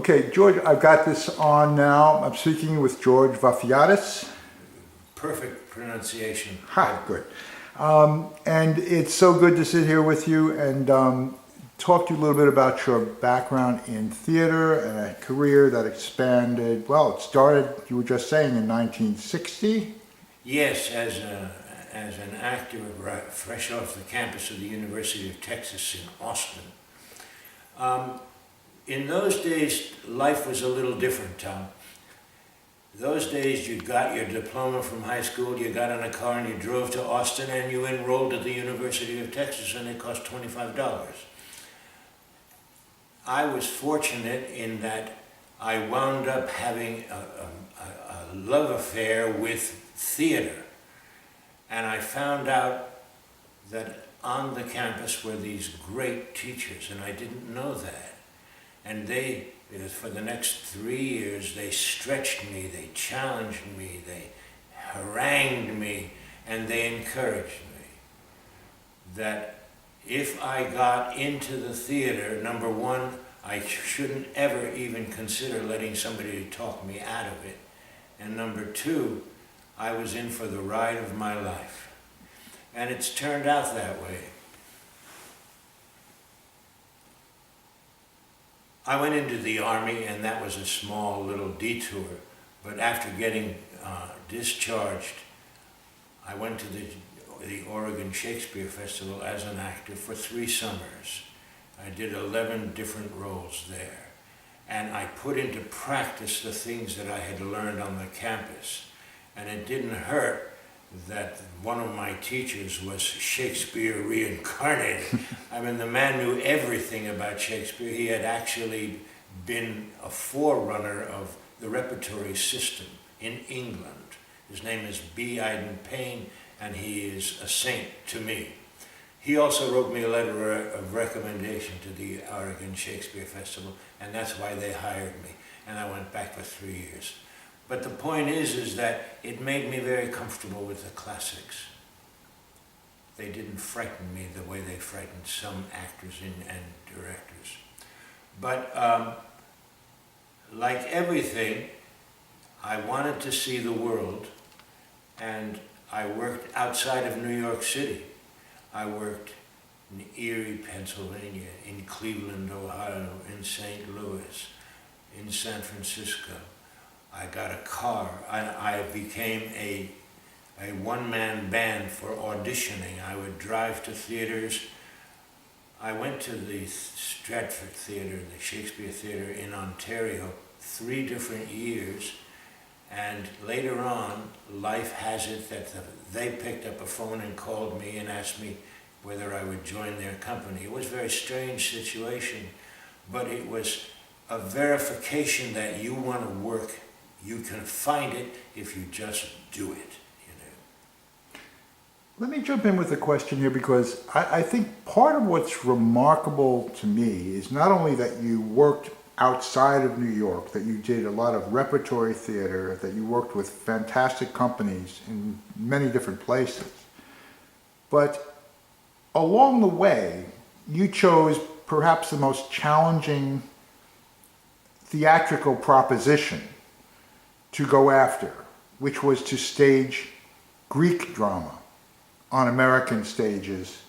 Okay, George, I've got this on now. I'm speaking with George Vafiadis. Perfect pronunciation. Ha, good. And it's so good to sit here with you and talk to you a little bit about your background in theater and a career that expanded. Well, it started, you were just saying, in 1960. Yes, as an actor fresh off the campus of the University of Texas in Austin. In those days, life was a little different, Tom. Those days, you got your diploma from high school, you got in a car and you drove to Austin and you enrolled at the University of Texas and it cost $25. I was fortunate in that I wound up having a love affair with theater. And I found out that on the campus were these great teachers, and I didn't know that. And they, for the next 3 years, they stretched me, they challenged me, they harangued me, and they encouraged me. That if I got into the theater, number one, I shouldn't ever even consider letting somebody talk me out of it. And number two, I was in for the ride of my life. And it's turned out that way. I went into the Army, and that was a small little detour. But after getting discharged, I went to the Oregon Shakespeare Festival as an actor for 3 summers. I did 11 different roles there. And I put into practice the things that I had learned on the campus. And it didn't hurt that one of my teachers was Shakespeare reincarnated. I mean, the man knew everything about Shakespeare. He had actually been a forerunner of the repertory system in England. His name is B. Iden Payne, and he is a saint to me. He also wrote me a letter of recommendation to the Oregon Shakespeare Festival, and that's why they hired me. And I went back for 3 years. But the point is that it made me very comfortable with the classics. They didn't frighten me the way they frightened some actors and directors. But like everything, I wanted to see the world, and I worked outside of New York City. I worked in Erie, Pennsylvania, in Cleveland, Ohio, in St. Louis, in San Francisco. I got a car. I became a one-man band for auditioning. I would drive to theaters. I went to the Stratford Theatre, the Shakespeare Theatre in Ontario, 3 different years. And later on, life has it that they picked up a phone and called me and asked me whether I would join their company. It was a very strange situation, but it was a verification that you want to work. You can find it if you just do it, you know. Let me jump in with a question here, because I think part of what's remarkable to me is not only that you worked outside of New York, that you did a lot of repertory theater, that you worked with fantastic companies in many different places, but along the way, you chose perhaps the most challenging theatrical proposition to go after, which was to stage Greek drama on American stages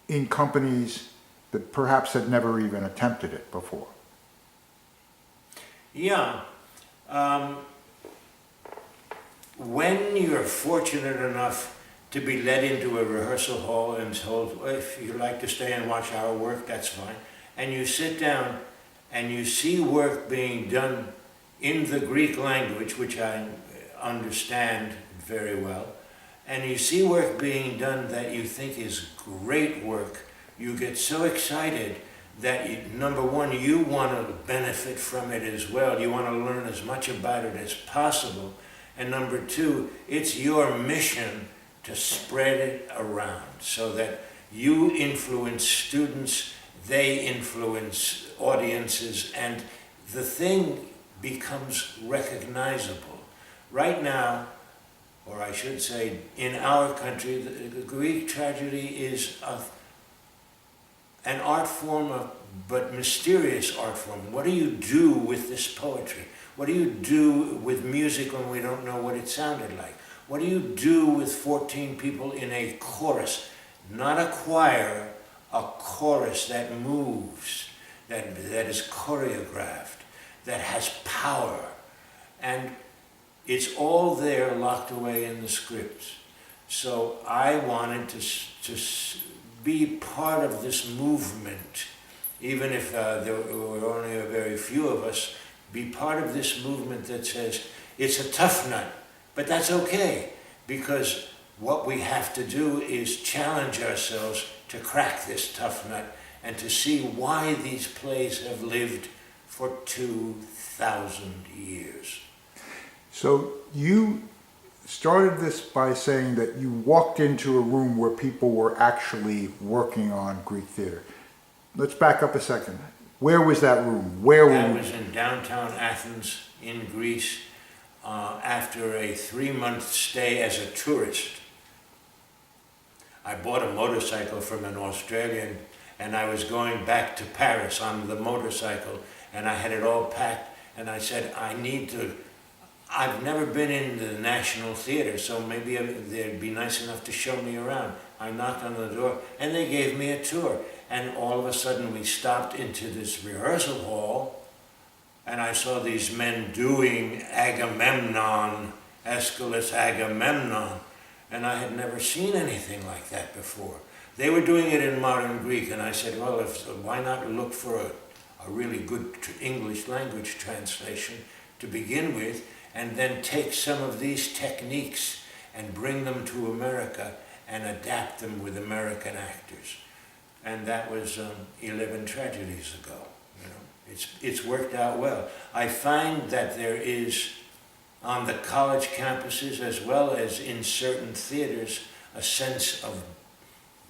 in companies that perhaps had never even attempted it before. Yeah. When you're fortunate enough to be led into a rehearsal hall and told, well, if you like to stay and watch our work, that's fine, and you sit down and you see work being done in the Greek language, which I understand very well, and you see work being done that you think is great work, you get so excited that, number one, you want to benefit from it as well. You want to learn as much about it as possible. And number two, it's your mission to spread it around so that you influence students, they influence audiences, and the thing becomes recognizable. Right now, or I should say, in our country, the Greek tragedy is an art form but mysterious art form. What do you do with this poetry? What do you do with music when we don't know what it sounded like? What do you do with 14 people in a chorus? Not a choir, a chorus that moves, that is choreographed, that has power. And it's all there locked away in the scripts. So I wanted to be part of this movement, even if there were only a very few of us, be part of this movement that says, it's a tough nut, but that's okay, because what we have to do is challenge ourselves to crack this tough nut and to see why these plays have lived for 2,000 years. So you started this by saying that you walked into a room where people were actually working on Greek theater. Let's back up a second. Where was that room? That was in downtown Athens in Greece after a 3-month stay as a tourist. I bought a motorcycle from an Australian, and I was going back to Paris on the motorcycle, and I had it all packed, and I said, I've never been in the National Theater, so maybe they'd be nice enough to show me around. I knocked on the door, and they gave me a tour. And all of a sudden, we stopped into this rehearsal hall, and I saw these men doing Agamemnon, Aeschylus Agamemnon, and I had never seen anything like that before. They were doing it in modern Greek, and I said, well, why not look for a really good English language translation to begin with, and then take some of these techniques and bring them to America and adapt them with American actors. And that was 11 tragedies ago. You know, it's worked out well. I find that there is, on the college campuses as well as in certain theaters, a sense of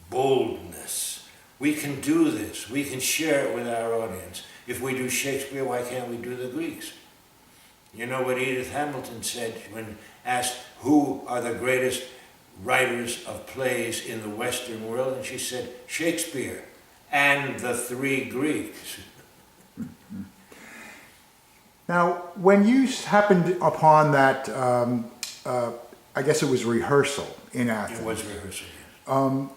boldness. We can do this. We can share it with our audience. If we do Shakespeare, why can't we do the Greeks? You know what Edith Hamilton said when asked who are the greatest writers of plays in the Western world? And she said, Shakespeare and the 3 Greeks. Now, when you happened upon that, I guess it was rehearsal in Athens. It was rehearsal, yes.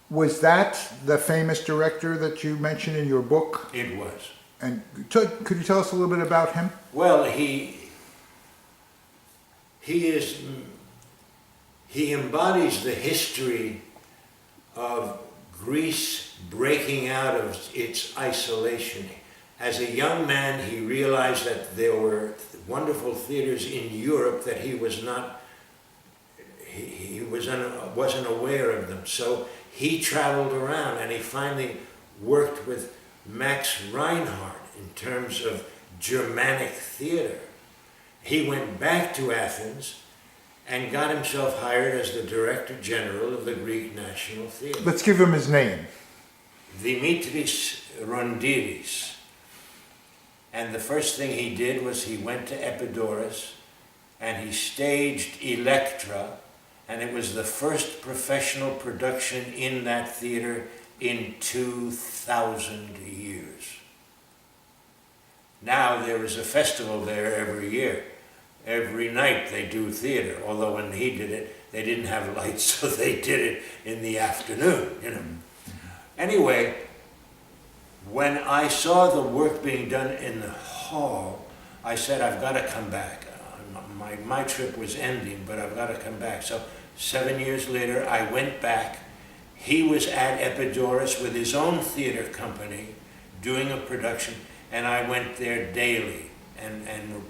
Was that the famous director that you mentioned in your book? It was. And could you tell us a little bit about him? Well, he embodies the history of Greece breaking out of its isolation. As a young man, he realized that there were wonderful theaters in Europe that he wasn't aware of them. So he traveled around, and he finally worked with Max Reinhardt in terms of Germanic theater. He went back to Athens and got himself hired as the Director General of the Greek National Theater. Let's give him his name. Dimitris Rondiris. And the first thing he did was he went to Epidaurus and he staged Electra, and it was the first professional production in that theater in 2,000 years. Now there is a festival there every year. Every night they do theater, although when he did it, they didn't have lights, so they did it in the afternoon, you know. Anyway, when I saw the work being done in the hall, I said, I've got to come back. My trip was ending, but I've got to come back. So 7 years later, I went back. He was at Epidaurus with his own theater company doing a production, and I went there daily and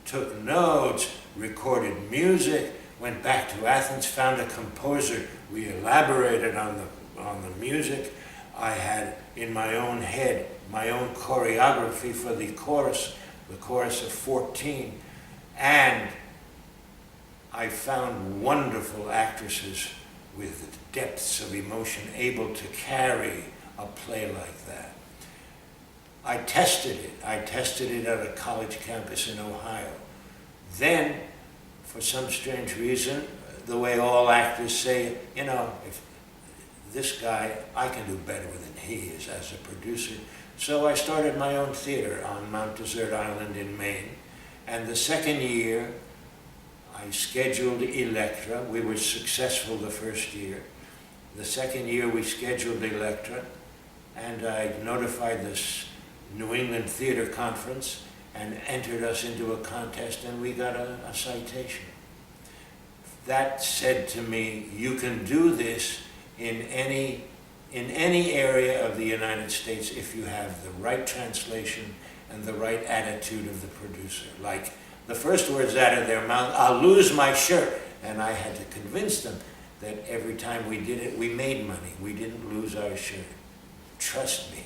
took notes, recorded music, went back to Athens, found a composer. We elaborated on the music. I had in my own head my own choreography for the chorus of 14, and I found wonderful actresses with depths of emotion able to carry a play like that. I tested it at a college campus in Ohio. Then, for some strange reason, the way all actors say, you know, if this guy, I can do better than he is as a producer. So I started my own theater on Mount Desert Island in Maine. And the second year, I scheduled Electra. We were successful the first year. The second year, we scheduled Electra, and I notified this New England Theater Conference and entered us into a contest, and we got a citation. That said to me, you can do this in any area of the United States if you have the right translation and the right attitude of the producer. Like the first words out of their mouth, "I'll lose my shirt." And I had to convince them that every time we did it, we made money. We didn't lose our shirt. Trust me.